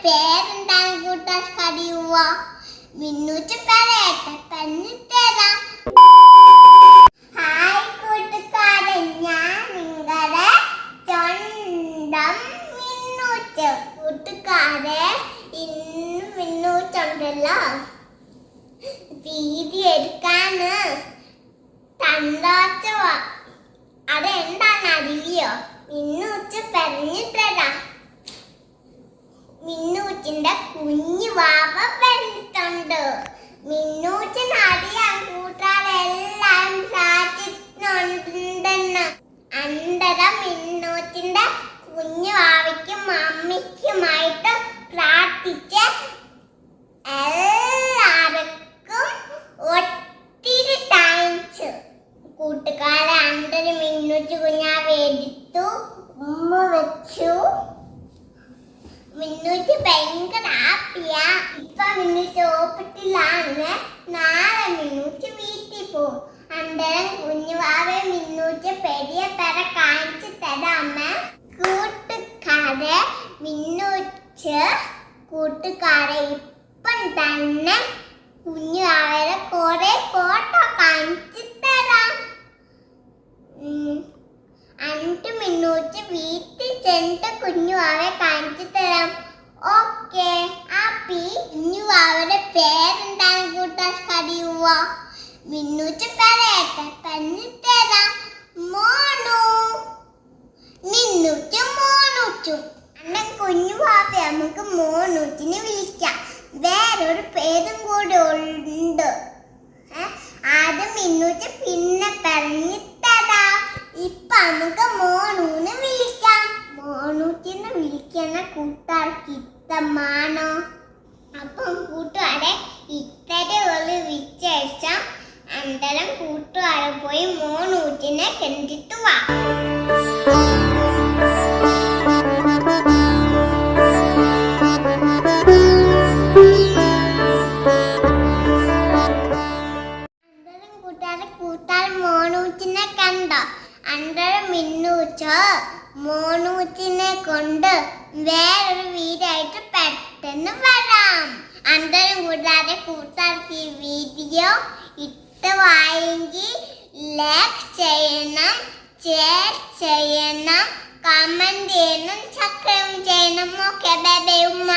പേരെന്താണ് കൂട്ടുകാർക്കറിയുവോ? മിന്നൂച്ച് പറയട്ടെ, പറഞ്ഞിട്ടേരാം. ഹായ് കൂട്ടുകാരൻ, ഞാൻ നിങ്ങളുടെ സ്വന്തം മിന്നൂച്ച്. കൂട്ടുകാരെ, ഇന്ന് മിന്നൂച്ചുണ്ടല്ലോ വീഡിയോ എടുക്കാന് സന്തോഷ. അതെന്താന്ന് അറിയോ? മിന്നൂച്ച് പറഞ്ഞിട്ടേരാം. മിന്നൂച്ചിന്റെ കുഞ്ഞു വാവ പറഞ്ഞിട്ടുണ്ട്. മിന്നൂച്ചിന് അറിയാൻ കൂട്ടാരെല്ലാം പ്രാർത്ഥിക്കുന്നുണ്ടെന്ന്. അന്തരം മിന്നൂച്ചിന്റെ കുഞ്ഞു വാവയ്ക്കും അമ്മയ്ക്കുമായിട്ട് പ്രാർത്ഥിച്ച് എല്ലാവർക്കും ഒത്തിരി താങ്ക്സ്. കൂട്ടുകാരെ, അന്തരം മിന്നൂച്ച് കുഞ്ഞാവെ എടുത്തു, ഉമ്മ വെച്ചു. മിന്നൂച്ച് ഭയങ്കര ഹാപ്പിയാ. ഇപ്പൊ മിന്നൂച്ച് ഓപ്പത്തിലാണ്. നാളെ മിന്നൂച്ച് വീട്ടിൽ പോകും. അന്തരം കുഞ്ഞുവാവെ മിന്നൂച്ച് പെരിയ പെര കാണിച്ചു തരാമ. കൂട്ടുകാരെ, മിന്നൂച്ച് കൂട്ടുകാരെ ഇപ്പം തന്നെ കുഞ്ഞുവാവയുടെ കുറെ ഫോട്ടോ കാണിച്ചു തരാം. എന്നിട്ട് മിന്നൂച്ച് വീട്ടിൽ ചെന്നിട്ട് കുഞ്ഞുവാവെ കാണിച്ചു തരാം. Okay happy. കുഞ്ഞുവാവയുടെ പേരെന്താണ് കൂട്ടുകാർക്കറിയുവോ? മിന്നൂച്ച് പറയട്ടെ, പറഞ്ഞിട്ടേരാം. മോനു. മിന്നൂച്ച് മോനൂച്ചും. അണ്ണൻ കുഞ്ഞുവാവെ നമുക്ക് മോനൂച്ചിനെ വിളിക്കാം. വേറൊരു പേരും കൂടെ ഉണ്ട്. ആദ്യം മിന്നൂച്ച് പിന്നെ പറഞ്ഞിട്ടേരാം. ഇപ്പൊ നമുക്ക് മോനൂന്ന് വിളിക്കാം. മോനൂച്ചിനെ വിളിക്കുന്ന കൂട്ടുകാർക്ക് ഇഷ്ടമാണോ? അപ്പം കൂട്ടുകാരെ, ഇത്രേ ഒരു വിശേഷം. അന്തരം കൂട്ടുകാരെ പോയി മോനൂച്ചിനെ കണ്ടിട്ട് വാ. കൂട്ടുകാരെ മോനൂച്ചിനെ കണ്ടോ? അന്തരം മിന്നൂച്ച് മോനൂച്ചിനെ കൊണ്ട് വേറൊരു വീടായിട്ട് പെട്ടെന്ന് വരാം. അന്തരം കൂട്ടുകാർക്ക് ഈ വീഡിയോ ഇഷ്ടമായെങ്കിൽ ലൈക്ക് ചെയ്യണം, ഷെയർ ചെയ്യണം, കമന്റ് ചെയ്യണം, സബ്സ്ക്രൈബ് ചെയ്യണം. ഓക്കെ, ബൈ ബൈ ഉമ്മ.